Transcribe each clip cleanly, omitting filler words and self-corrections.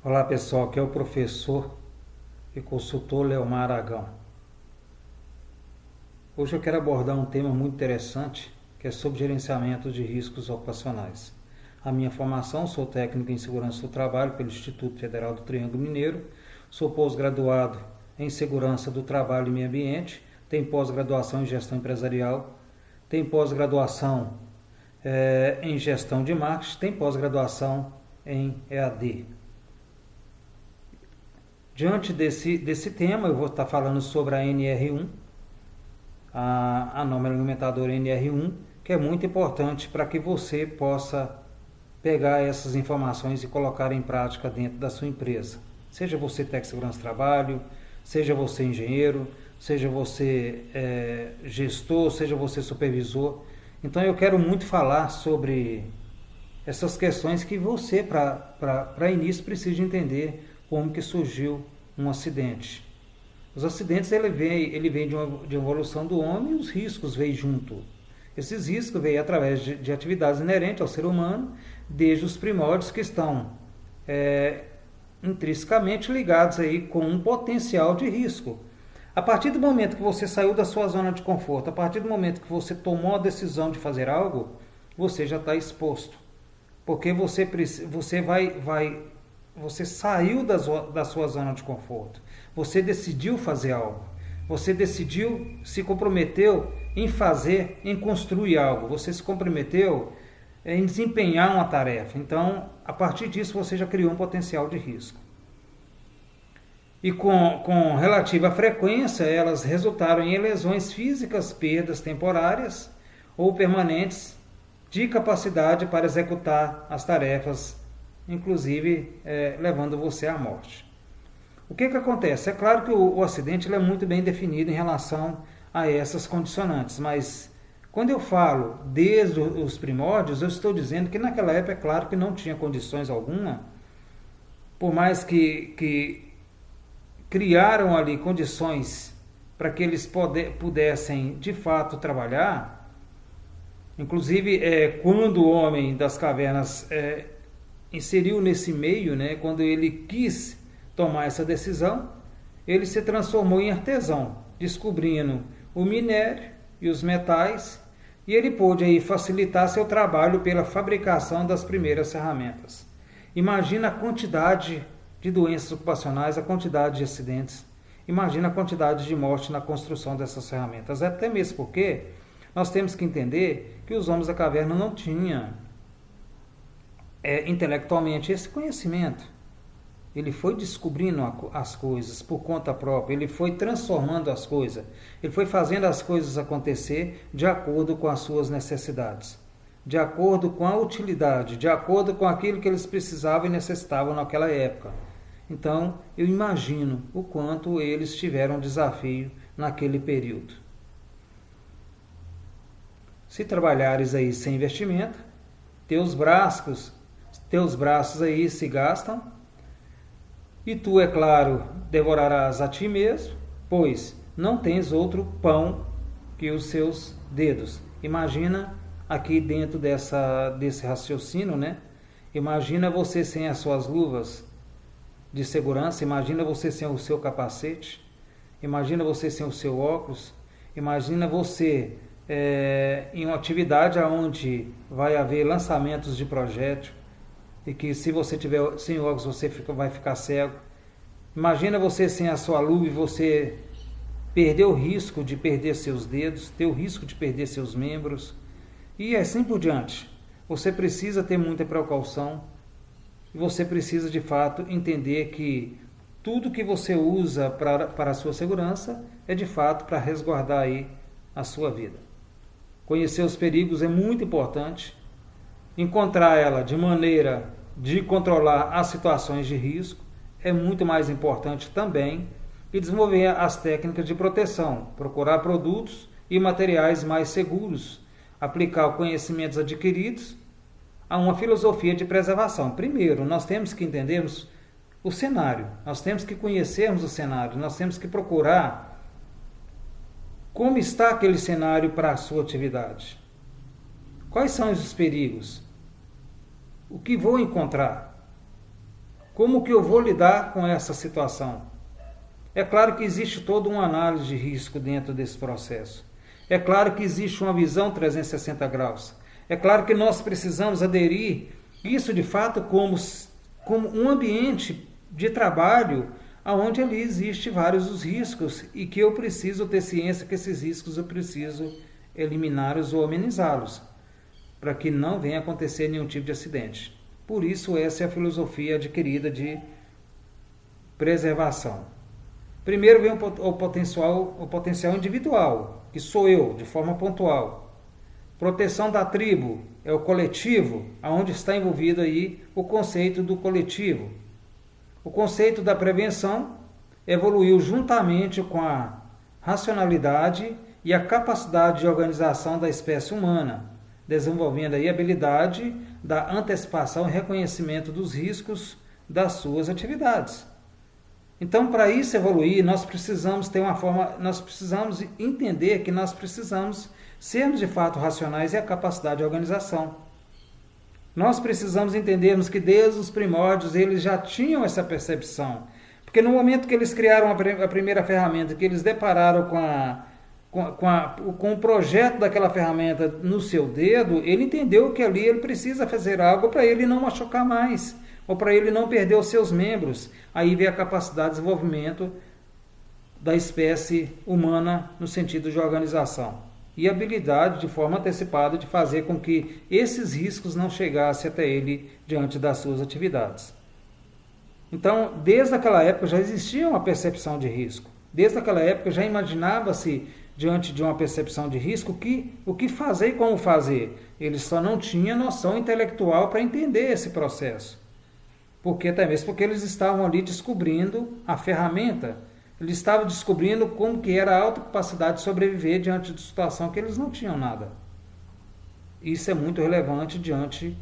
Olá pessoal, aqui é o professor e consultor Leomar Aragão. Hoje eu quero abordar um tema muito interessante, que é sobre gerenciamento de riscos ocupacionais. A minha formação, sou técnico em segurança do trabalho pelo Instituto Federal do Triângulo Mineiro, sou pós-graduado em segurança do trabalho e meio ambiente, tenho pós-graduação em gestão empresarial, tenho pós-graduação em gestão de marketing, tenho pós-graduação em EAD. Diante desse tema, eu vou estar falando sobre a NR1, a norma alimentadora NR1, que é muito importante para que você possa pegar essas informações e colocar em prática dentro da sua empresa. Seja você técnico de segurança do trabalho, seja você engenheiro, seja você gestor, seja você supervisor. Então eu quero muito falar sobre essas questões que você, para início, precisa entender como que surgiu um acidente. Os acidentes ele vem de uma evolução do homem e os riscos vêm junto. Esses riscos vêm através de atividades inerentes ao ser humano, desde os primórdios que estão intrinsecamente ligados aí com um potencial de risco. A partir do momento que você saiu da sua zona de conforto, a partir do momento que você tomou a decisão de fazer algo, você já está exposto. Porque você saiu da sua zona de conforto. Você decidiu fazer algo. Você decidiu, se comprometeu em fazer, em construir algo. Você se comprometeu em desempenhar uma tarefa. Então, a partir disso, você já criou um potencial de risco. E com relativa frequência, elas resultaram em lesões físicas, perdas temporárias ou permanentes de capacidade para executar as tarefas, inclusive levando você à morte. O que acontece? É claro que o acidente ele é muito bem definido em relação a essas condicionantes, mas quando eu falo desde os primórdios, eu estou dizendo que naquela época é claro que não tinha condições alguma, por mais que criaram ali condições para que eles pudessem de fato trabalhar. Inclusive, quando o homem das cavernas inseriu nesse meio, quando ele quis tomar essa decisão, ele se transformou em artesão, descobrindo o minério e os metais, e ele pôde aí facilitar seu trabalho pela fabricação das primeiras ferramentas. Imagina a quantidade de doenças ocupacionais, a quantidade de acidentes, imagina a quantidade de morte na construção dessas ferramentas, até mesmo porque nós temos que entender que os homens da caverna não tinham intelectualmente esse conhecimento. Ele foi descobrindo as coisas por conta própria, ele foi transformando as coisas, ele foi fazendo as coisas acontecer de acordo com as suas necessidades, de acordo com a utilidade, de acordo com aquilo que eles precisavam e necessitavam naquela época. Então, eu imagino o quanto eles tiveram desafio naquele período. Se trabalhares aí sem investimento, teus braços aí se gastam, e tu, é claro, devorarás a ti mesmo, pois não tens outro pão que os seus dedos. Imagina aqui dentro desse raciocínio, Imagina você sem as suas luvas de segurança, imagina você sem o seu capacete, imagina você sem o seu óculos, imagina você em uma atividade onde vai haver lançamentos de projétil, e que se você tiver sem óculos você vai ficar cego. Imagina você sem a sua luva e você perder o risco de perder seus dedos, ter o risco de perder seus membros, e assim por diante. Você precisa ter muita precaução, e você precisa de fato entender que tudo que você usa para a sua segurança é de fato para resguardar aí a sua vida. Conhecer os perigos é muito importante, encontrar ela de maneira de controlar as situações de risco é muito mais importante também, e desenvolver as técnicas de proteção, procurar produtos e materiais mais seguros, aplicar conhecimentos adquiridos a uma filosofia de preservação. Primeiro, nós temos que entendermos o cenário, nós temos que conhecermos o cenário, nós temos que procurar como está aquele cenário para a sua atividade. Quais são os perigos? O que vou encontrar? Como que eu vou lidar com essa situação? É claro que existe toda uma análise de risco dentro desse processo. É claro que existe uma visão 360 graus. É claro que nós precisamos aderir isso de fato como um ambiente de trabalho onde ali existe vários os riscos e que eu preciso ter ciência que esses riscos eu preciso eliminá-los ou amenizá-los, para que não venha acontecer nenhum tipo de acidente. Por isso, essa é a filosofia adquirida de preservação. Primeiro vem o potencial individual, que sou eu, de forma pontual. Proteção da tribo é o coletivo, onde está envolvido aí o conceito do coletivo. O conceito da prevenção evoluiu juntamente com a racionalidade e a capacidade de organização da espécie humana, desenvolvendo aí a habilidade da antecipação e reconhecimento dos riscos das suas atividades. Então, para isso evoluir, nós precisamos entender que nós precisamos sermos de fato racionais e a capacidade de organização. Nós precisamos entendermos que desde os primórdios eles já tinham essa percepção. Porque no momento que eles criaram a primeira ferramenta, que eles depararam com o projeto daquela ferramenta no seu dedo, ele entendeu que ali ele precisa fazer algo para ele não machucar mais, ou para ele não perder os seus membros. Aí vem a capacidade de desenvolvimento da espécie humana no sentido de organização. E a habilidade de forma antecipada de fazer com que esses riscos não chegassem até ele diante das suas atividades. Então, desde aquela época já existia uma percepção de risco. Desde aquela época já imaginava-se, diante de uma percepção de risco, o que fazer e como fazer. Eles só não tinham noção intelectual para entender esse processo. Até mesmo porque eles estavam ali descobrindo a ferramenta. Eles estavam descobrindo como que era a alta capacidade de sobreviver diante de situação que eles não tinham nada. Isso é muito relevante diante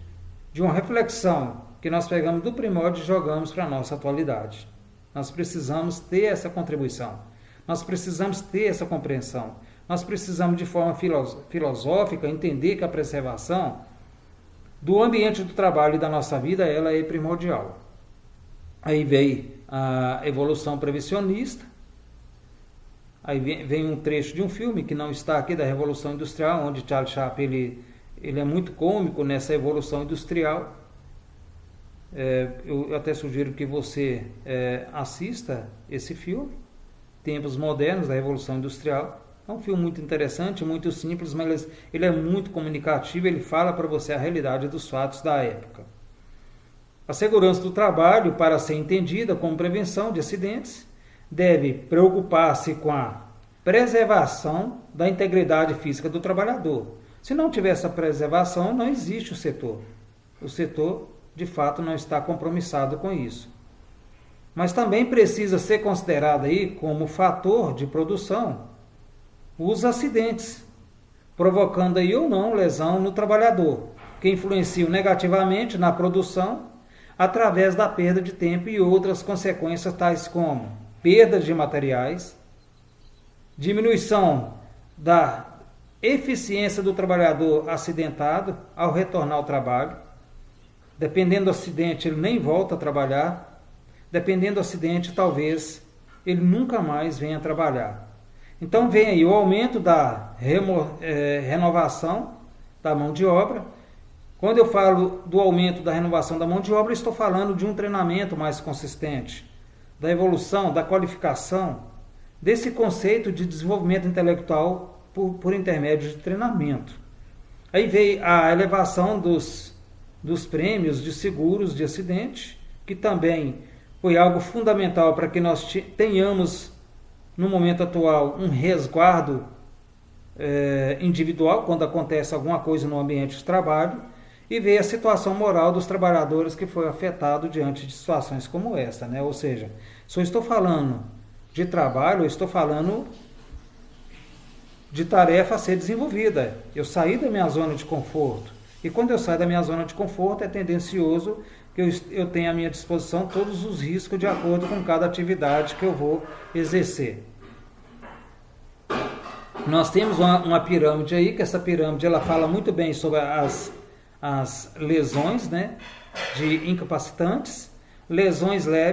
de uma reflexão que nós pegamos do primórdio e jogamos para a nossa atualidade. Nós precisamos ter essa contribuição. Nós precisamos ter essa compreensão. Nós precisamos, de forma filosófica, entender que a preservação do ambiente do trabalho e da nossa vida, ela é primordial. Aí veio a evolução prevencionista, aí vem um trecho de um filme que não está aqui, da Revolução Industrial, onde Charles Chaplin ele é muito cômico nessa evolução industrial. Eu até sugiro que você assista esse filme, Tempos Modernos da Revolução Industrial. É um filme muito interessante, muito simples, mas ele é muito comunicativo, ele fala para você a realidade dos fatos da época. A segurança do trabalho, para ser entendida como prevenção de acidentes, deve preocupar-se com a preservação da integridade física do trabalhador. Se não tiver essa preservação, não existe o setor. O setor, de fato, não está compromissado com isso. Mas também precisa ser considerado aí como fator de produção os acidentes, provocando aí ou não lesão no trabalhador, que influenciam negativamente na produção através da perda de tempo e outras consequências tais como perda de materiais, diminuição da eficiência do trabalhador acidentado ao retornar ao trabalho. Dependendo do acidente, ele nem volta a trabalhar. Dependendo do acidente, talvez ele nunca mais venha trabalhar. Então vem aí o aumento da renovação da mão de obra. Quando eu falo do aumento da renovação da mão de obra, estou falando de um treinamento mais consistente, da evolução, da qualificação, desse conceito de desenvolvimento intelectual por intermédio de treinamento. Aí veio a elevação dos prêmios de seguros de acidente, que também foi algo fundamental para que nós tenhamos, no momento atual, um resguardo individual quando acontece alguma coisa no ambiente de trabalho, e veio a situação moral dos trabalhadores que foi afetado diante de situações como essa, né? Ou seja, se eu estou falando de trabalho, eu estou falando de tarefa a ser desenvolvida. Eu saí da minha zona de conforto. E quando eu saio da minha zona de conforto, é tendencioso que eu tenha à minha disposição todos os riscos de acordo com cada atividade que eu vou exercer. Nós temos uma pirâmide aí, que essa pirâmide ela fala muito bem sobre as lesões, né, de incapacitantes, lesões leves